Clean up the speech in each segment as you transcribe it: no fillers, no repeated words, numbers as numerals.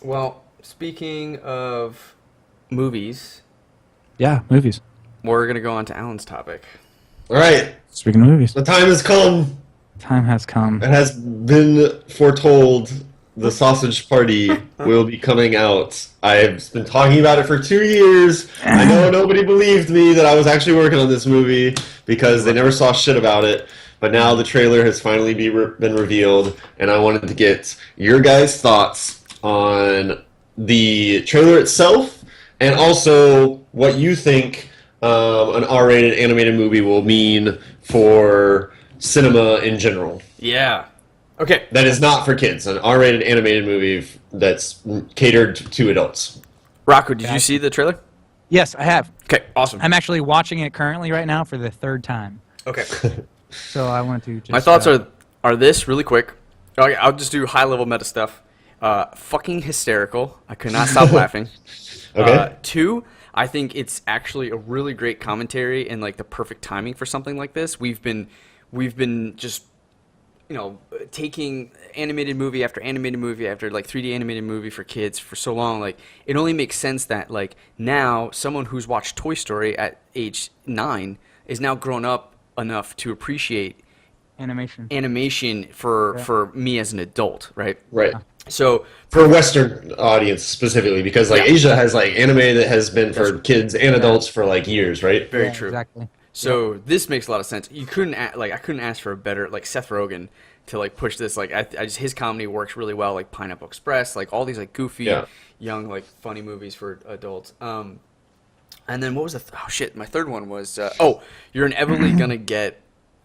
Well, speaking of movies, Yeah, movies. we're gonna go on to Alan's topic. All right, Speaking of movies, the time has come. time has come. It has been foretold. The Sausage Party will be coming out. I've been talking about it for 2 years. I know nobody believed me that I was actually working on this movie because they never saw shit about it. But now the trailer has finally been revealed, and I wanted to get your guys' thoughts on the trailer itself, and also what you think an R-rated animated movie will mean for cinema in general. Yeah. Okay. That is not for kids. An R-rated animated movie that's catered to adults. Rocco, did you see the trailer? Yes, I have. Okay, awesome. I'm actually watching it currently right now for the third time. Okay. So I want to just... My thoughts are this really quick. Okay, I'll just do high-level meta stuff. Fucking hysterical. I could not stop laughing. Okay. 2, I think it's actually a really great commentary and like the perfect timing for something like this. We've been just taking animated movie after animated movie after like 3D animated movie for kids for so long. Like it only makes sense that like now someone who's watched Toy Story at age 9 is now grown up enough to appreciate animation for me as an adult, right? Right. So For a Western audience specifically, because like Asia has like anime that has been for kids and adults for like years, right? very Yeah, true. exactly. So this makes a lot of sense. You couldn't I couldn't ask for a better like Seth Rogen to like push this. Like I just his comedy works really well. Like Pineapple Express, like all these like goofy, young like funny movies for adults. And then what was my third one was you're inevitably gonna get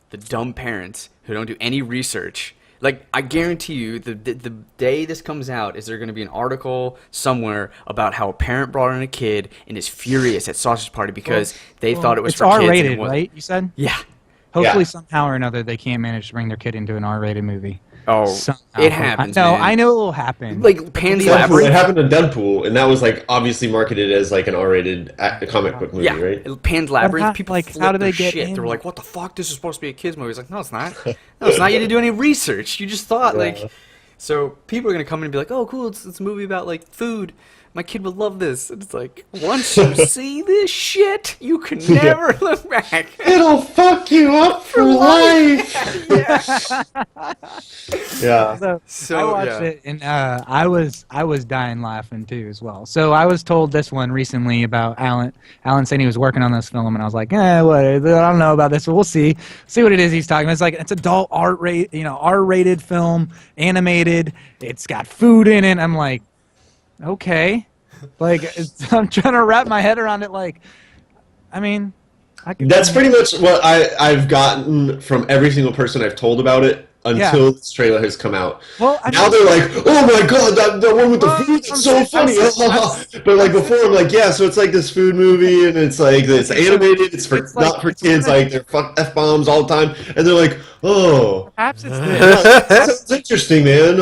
the dumb parents who don't do any research. Like, I guarantee you, the day this comes out is there going to be an article somewhere about how a parent brought in a kid and is furious at Sausage Party because they thought it was for kids. It's and R-rated, it wasn't. right? You said? Yeah. Hopefully Yeah. somehow or another they can't manage to bring their kid into an R-rated movie. Oh, Somehow. it happens, No, man. I know it will happen. Like, Pan's Deadpool, Labyrinth. it happened to Deadpool, and that was like obviously marketed as like an R-rated comic book movie, Yeah, right? Pan's Labyrinth. People like, flipped how do they their get shit. in? They were like, "What the fuck? This is supposed to be a kids movie." It's like, no, it's not. No, it's not. You didn't do any research. You just thought like. So people are gonna come in and be like, "Oh, cool! It's a movie about like food. My kid would love this." And it's like, once you see this shit, you can never look back. It'll fuck you up for life. Yeah. So I watched it, and I was dying laughing too as well. So I was told this one recently about Allan. Allan saying he was working on this film, and I was like, what? I don't know about this, but we'll see. See what it is he's talking about. It's like it's adult R-rated film, animated. It's got food in it. I'm like, okay, like I'm trying to wrap my head around it. Like, I mean, That's pretty much what I've gotten from every single person I've told about it until this trailer has come out. Well, now they're like, "Oh my god, that one with the food is so funny!" But like before, I'm like, "Yeah, so it's like this food movie, and it's like it's animated. It's not for kids. Like they're f-bombs all the time." And they're like, "Oh, perhaps it's this. that sounds interesting, man."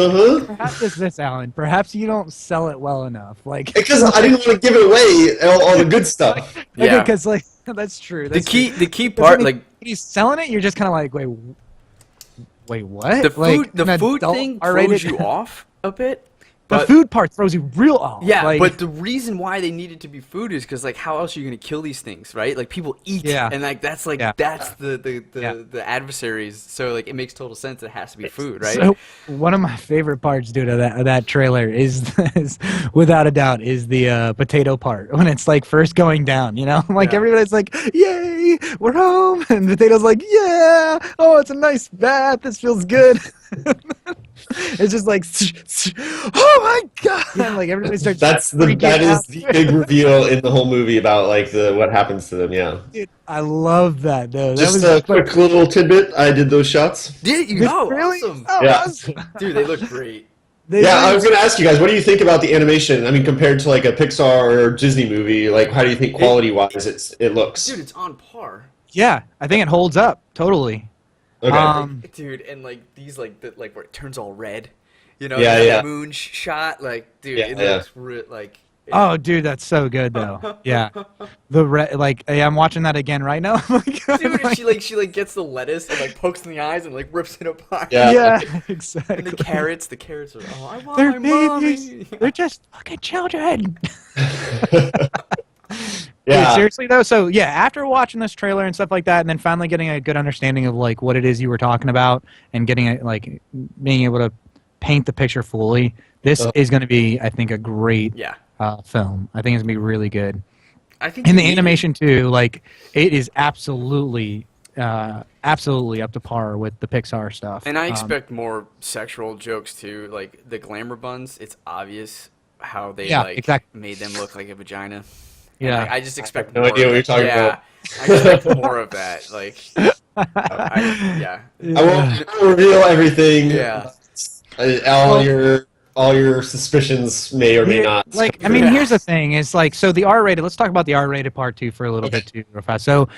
Perhaps it's this, Allan. Perhaps you don't sell it well enough. Like Because I didn't want to give it away, all the good stuff. Yeah. Because like that's true. The key part, like he's selling it, you're just kind of like, wait, what? the food, Like, an food adult thing R-rated- throws you off a bit. The But, food part throws you real off. yeah, like, but the reason why they needed to be food is because like how else are you gonna kill these things, right? Like people eat, and like that's the adversaries. So like it makes total sense. It has to be food, right? So one of my favorite parts, dude, of that trailer is without a doubt is the potato part when it's like first going down. You know, like everybody's like, "Yay, we're home," and the potato's like, "Yeah, oh, it's a nice bath. This feels good." It's just like, oh my god! Like everybody starts. That is the big reveal in the whole movie about like what happens to them. Yeah. Dude, I love that though. Just a quick little tidbit. I did those shots. Did you? Oh, really? awesome. Oh, Yeah. awesome. Dude, they look great. I was going to ask you guys, what do you think about the animation? I mean, compared to like a Pixar or Disney movie, like how do you think quality-wise it looks? Dude, it's on par. Yeah, I think it holds up totally. Okay. Dude, and like these like where it turns all red, Yeah. the moon shot, like dude, it looks like Oh, dude, that's so good though. Yeah, I'm watching that again right now. Oh my God, Dude, like, she gets the lettuce and like pokes in the eyes and like rips it apart. Yeah. yeah, exactly. And the carrots are, oh, I want They're my babies. mommy. They're just fucking children. Dude, Yeah. seriously though. So yeah, after watching this trailer and stuff like that, and then finally getting a good understanding of like what it is you were talking about, and getting it like being able to paint the picture fully, this is going to be, I think, a great Yeah. film. I think it's gonna be really good. I think And you the need it. animation too, like it is absolutely up to par with the Pixar stuff. And I expect more sexual jokes too. Like the glamour buns, it's obvious how they Yeah, like exactly. made them look like a vagina. And, Yeah. like, I just expect no more idea of what you're that. talking Yeah, about. I expect more of that. Like, yeah. I won't reveal everything. Yeah. All your suspicions may or may not. Like, I come mean, true. here's the thing: is like, so the R-rated. Let's talk about the R-rated part too for a little bit too, real fast. So,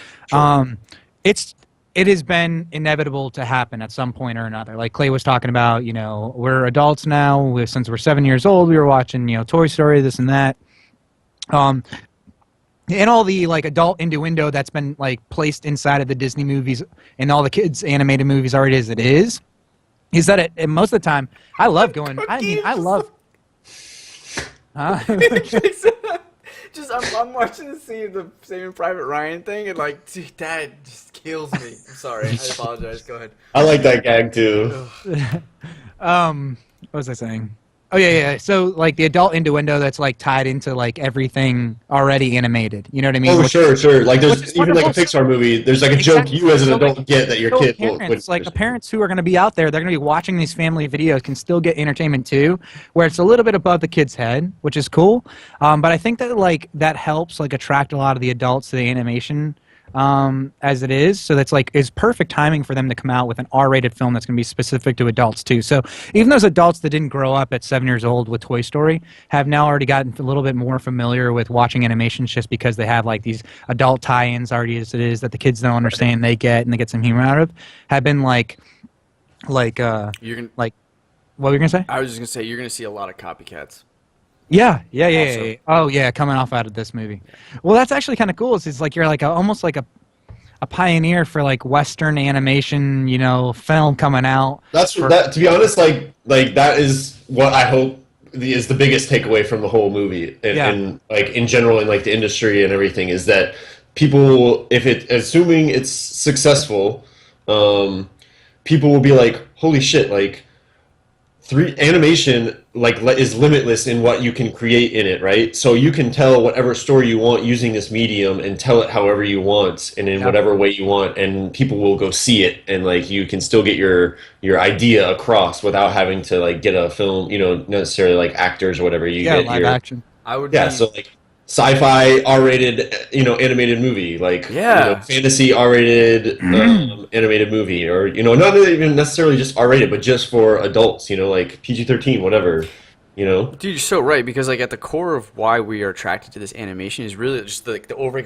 it has been inevitable to happen at some point or another. Like Clay was talking about, we're adults now. Since we're 7 years old, we were watching, Toy Story, this and that. And all the like adult innuendo that's been like placed inside of the Disney movies and all the kids animated movies already as it is that it most of the time I love going. I mean, I love. Huh? I'm watching the scene of the Saving Private Ryan thing, and like, dude, that just kills me. I'm sorry. I apologize. Go ahead. I like that gag too. What was I saying? Oh yeah. So like the adult innuendo that's like tied into like everything already animated. You know what I mean? Oh, sure. Like which is there's even like a wonderful. Pixar movie. There's like a joke Exactly. you as an So, adult like, get that your so kid parents, wouldn't. like parents who are going to be out there, they're going to be watching these family videos, can still get entertainment too, where it's a little bit above the kid's head, which is cool. But I think that like that helps like attract a lot of the adults to the animation as it is. So that's like is perfect timing for them to come out with an R-rated film that's going to be specific to adults too. So even those adults that didn't grow up at 7 years old with Toy Story have now already gotten a little bit more familiar with watching animations just because they have like these adult tie-ins already as it is that the kids don't understand they get and they get some humor out of, have been like You're gonna. what were you gonna say? I was just gonna say you're gonna see a lot of copycats. Yeah. Also. Oh yeah, coming off out of this movie. Well, that's actually kind of cool. It's like you're like almost like a pioneer for like Western animation, film coming out. That's that. To be honest, like that is what I hope is the biggest takeaway from the whole movie, and like in general in like the industry and everything, is that people, assuming it's successful, people will be like, holy shit, like animation is limitless in what you can create in it, right? So you can tell whatever story you want using this medium and tell it however you want and in whatever way you want, and people will go see it, and like you can still get your idea across without having to like get a film, necessarily like actors or whatever. You get live action. I would. So like sci-fi R-rated, animated movie, like fantasy R-rated animated movie, or not even necessarily just R-rated, but just for adults, like PG-13, whatever, Dude, you're so right, because like at the core of why we are attracted to this animation is really just the over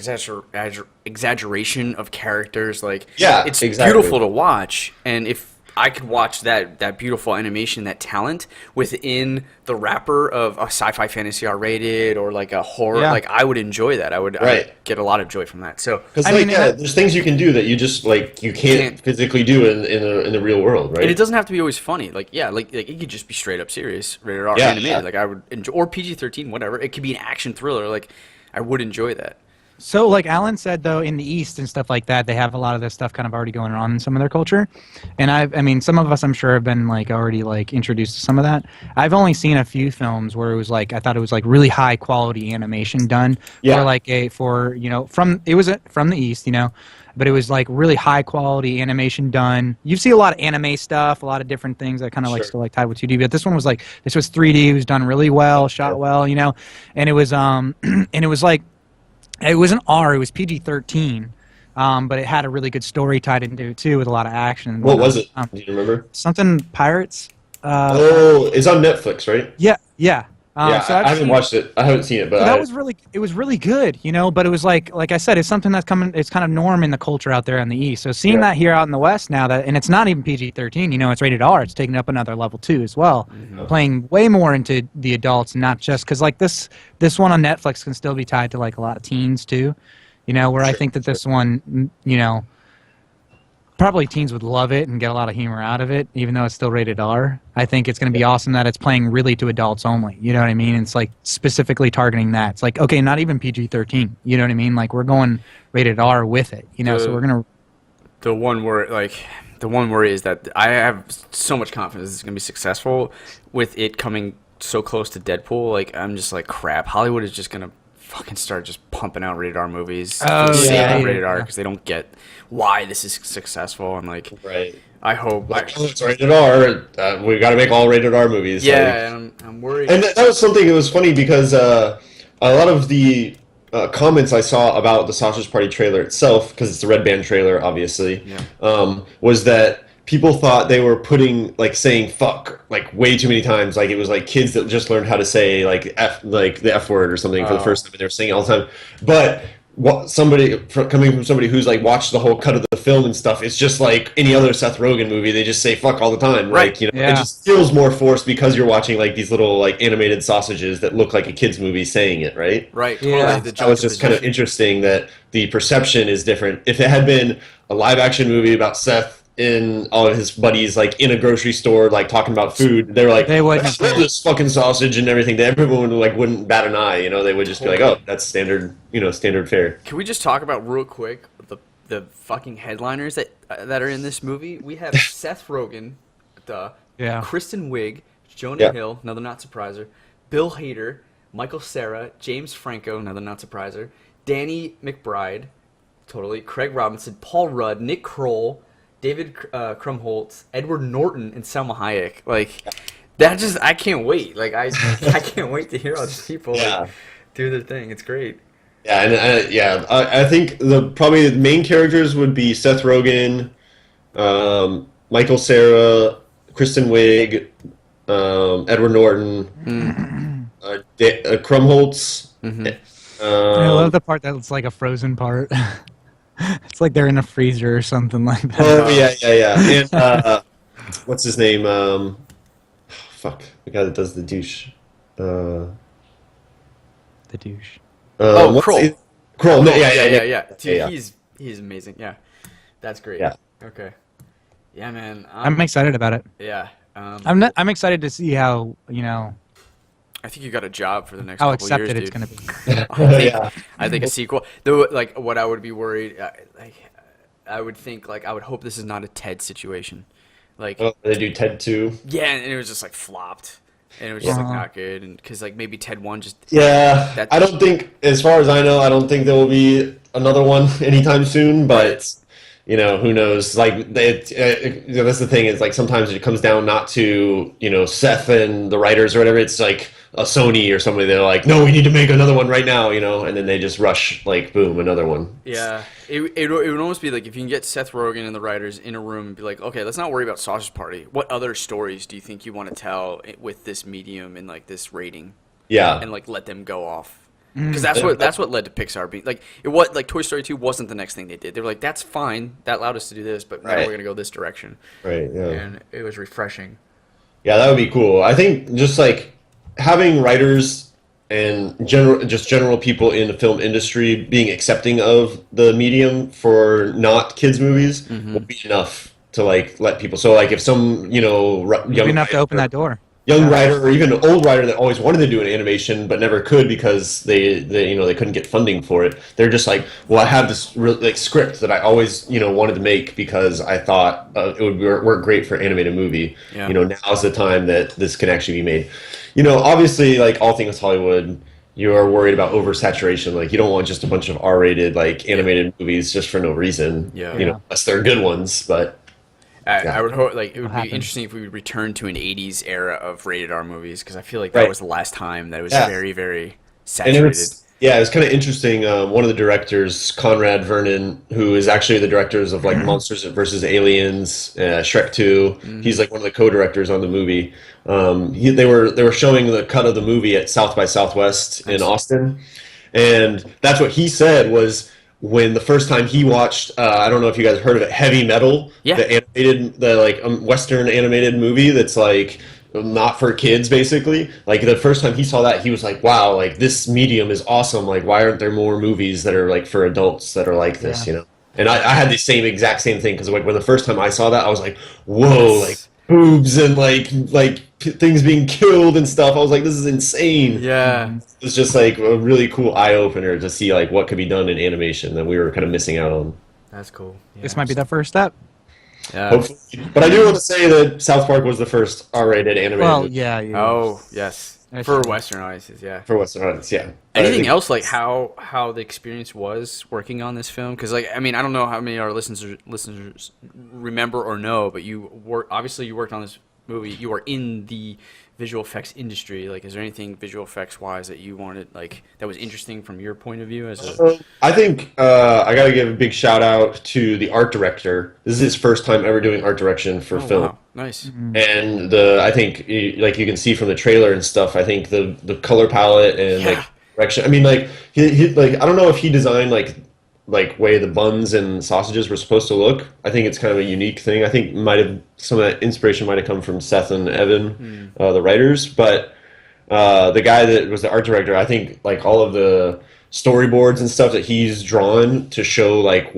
exaggeration of characters. Like, it's beautiful to watch, and if I could watch that beautiful animation, that talent within the wrapper of a sci-fi fantasy R-rated or like a horror, like I would enjoy that. I would get a lot of joy from that. So because there's things you can do that you just like you can't physically do in the real world, right? And it doesn't have to be always funny. Like it could just be straight up serious, rated R animated. Like I would enjoy, or PG-13, whatever. It could be an action thriller. Like I would enjoy that. So, like Allan said, though, in the East and stuff like that, they have a lot of this stuff kind of already going on in some of their culture. And I mean, some of us, I'm sure, have been like already like introduced to some of that. I've only seen a few films where it was like I thought it was like really high quality animation done for like from the East, but it was like really high quality animation done. You see a lot of anime stuff, a lot of different things that kind of like still like tied with 2D. But this one was like 3D. It was done really well, shot well, and it was and it was like. It wasn't R, it was PG-13, but it had a really good story tied into it too, with a lot of action. What was it? Do you remember? Something Pirates. It's on Netflix, right? Yeah. Yeah, I haven't watched it. I haven't seen it, but So that was really good, you know. But it was like I said, it's something that's coming. It's kind of norm in the culture out there in the East. So seeing that here out in the West now, and it's not even PG-13. You know, it's rated R. It's taking up another level too as well, playing way more into the adults, not just because like this one on Netflix can still be tied to like a lot of teens too, you know. Where I think that this one, you know, probably teens would love it and get a lot of humor out of it, even though it's still rated R. I think it's going to be awesome that it's playing really to adults only. You know what I mean? It's like specifically targeting that. It's like, okay, not even PG-13. You know what I mean? Like we're going rated R with it. You know, so we're gonna. The one worry is that I have so much confidence it's going to be successful with it coming so close to Deadpool. Like I'm just like, crap. Hollywood is just going to fucking start just pumping out rated R movies for the sake of rated R because they don't get why this is successul. And like, I hope it's rated R. We got to make all rated R movies. Yeah, like, I'm worried. And that was something. It was funny because a lot of the comments I saw about the Sausage Party trailer itself, because it's a Red Band trailer, obviously, was that people thought they were saying fuck like way too many times. Like it was like kids that just learned how to say like the F word or something for the first time, and they were saying it all the time. But coming from somebody who's like watched the whole cut of the film and stuff, it's just like any other Seth Rogen movie. They just say fuck all the time. Right. Like, you know, it just feels more forced because you're watching like these little like animated sausages that look like a kid's movie saying it, right? Right. Yeah. That was just kind of interesting that the perception is different. If it had been a live action movie about Seth and all of his buddies like in a grocery store like talking about food, they were like, I love this fucking sausage and everything. Everyone wouldn't bat an eye, you know. They would just be like, oh, that's standard, you know, standard fare. Can we just talk about real quick the fucking headliners that are in this movie? We have Seth Rogen, Kristen Wiig, Jonah Hill, another not surpriser, Bill Hader, Michael Cera, James Franco, another not surpriser, Danny McBride, totally, Craig Robinson, Paul Rudd, Nick Kroll, David Krumholtz, Edward Norton, and Selma Hayek. Like, that just, I can't wait. Like, I can't wait to hear all these people like, do their thing. It's great. Yeah, and I think probably the main characters would be Seth Rogen, Michael Cera, Kristen Wiig, Edward Norton, Krumholtz. I love the part that's like a frozen part. It's like they're in a freezer or something like that. Oh yeah. And what's his name? Fuck, the guy that does the douche. The douche. Kroll. Kroll. Yeah. Dude, he's amazing. Yeah, that's great. Yeah. Okay. Yeah, man. I'm excited about it. Yeah. I'm excited to see how, you know. I think you got a job for the next how couple years, accepted dude. it's gonna be. I think a sequel. Though, like, what I would be worried, I would think, like, I would hope this is not a Ted situation. Like, they do Ted 2. Yeah, and it was just like flopped, and it was just like not good, and because like maybe Ted 1 just. Yeah, I don't think, as far as I know, I don't think there will be another one anytime soon. But you know, who knows? Like, that's the thing is, like, sometimes it comes down not to, you know, Seth and the writers or whatever. It's like a Sony or somebody. They're like, no, we need to make another one right now, you know, and then they just rush, like, boom, another one. Yeah, it would almost be like if you can get Seth Rogen and the writers in a room and be like, okay, let's not worry about Sausage Party. What other stories do you think you want to tell with this medium and like this rating? Yeah, and like let them go off. Because that's what led to Pixar being like like Toy Story 2 wasn't the next thing they did. They were like, that's fine, that allowed us to do this, but now we're gonna go this direction. Right. Yeah. And it was refreshing. Yeah, that would be cool. I think just like having writers and general people in the film industry being accepting of the medium for not kids movies will be enough to like let people. So like if some young enough to open that door. Young writer or even an old writer that always wanted to do an animation but never could because they couldn't get funding for it. They're just like, well, I have this script that I always wanted to make because I thought it would work great for an animated movie. Yeah. Now's the time that this can actually be made. Obviously, like all things Hollywood, you are worried about oversaturation. Like you don't want just a bunch of R-rated like animated movies just for no reason. Yeah. Unless they're good ones, but. I would hope it would be interesting if we would return to an '80s era of rated R movies because I feel like that was the last time that it was very, very saturated. Yeah, it's kind of interesting. One of the directors, Conrad Vernon, who is actually the directors of like Monsters versus Aliens, Shrek 2. He's like one of the co-directors on the movie. They were showing the cut of the movie at South by Southwest in Nice. Austin, and that's what he said was when the first time he watched. I don't know if you guys heard of it, Heavy Metal, Yeah. the like Western animated movie that's like not for kids basically. Like the first time he saw that he was like, wow, like this medium is awesome, like why aren't there more movies that are like for adults that are like this, Yeah. you know? And I had the exact same thing because like when the first time I saw that I was like, whoa, like Yes. boobs and things being killed and stuff. I was like, this is insane. Yeah. It's just like a really cool eye opener to see like what could be done in animation that we were kind of missing out on. That's cool. Yeah. This might be the first step. Yeah. Hopefully. But I do want to say that South Park was the first R-rated animated Well, movie yeah. Oh, yes. That's For true. Western audiences, yeah. for Western audience, yeah. But I Anything think- else like how the experience was working on this film? Because like I mean I don't know how many of our listeners remember or know, but you worked on this movie. You are in the visual effects industry. Like, is there anything visual effects wise that you wanted like that was interesting from your point of view as a? I think I got to give a big shout out to the art director. This is his first time ever doing art direction for Oh, film. wow. Nice. And I think like you can see from the trailer and stuff. I think the color palette and Yeah. like direction. I mean, like he like I don't know if he designed like way the buns and sausages were supposed to look. I think it's kind of a unique thing. I think might have some of that inspiration might have come from Seth and Evan, the writers. But the guy that was the art director, I think like all of the storyboards and stuff that he's drawn to show like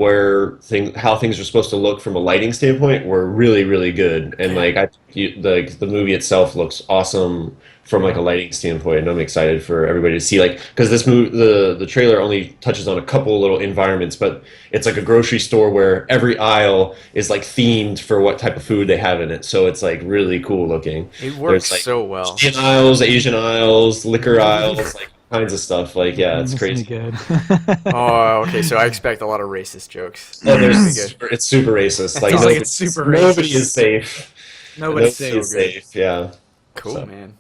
how things are supposed to look from a lighting standpoint were really really good. And like the movie itself looks awesome from like a lighting standpoint, and I'm excited for everybody to see like because this movie the trailer only touches on a couple little environments, but it's like a grocery store where every aisle is like themed for what type of food they have in it, so it's like really cool looking. It works There's, like, so well. Asian aisles, liquor aisles, like kinds of stuff. Like yeah, it's This will be crazy. good. Oh, okay. So I expect a lot of racist jokes. Oh, That'd be there's good. it's super racist. Like, Sounds like nobody, it's super nobody racist. is safe. Nobody's Nobody is safe. safe. Yeah. Cool, So. man.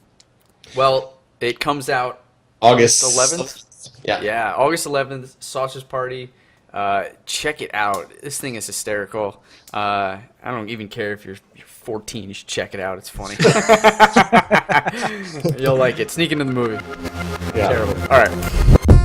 Well, it comes out August 11th? Yeah. Yeah, August 11th, Sausage Party. Check it out. This thing is hysterical. I don't even care if you're 14. You should check it out. It's funny. You'll like it. Sneak into the movie. Yeah. Terrible. All right.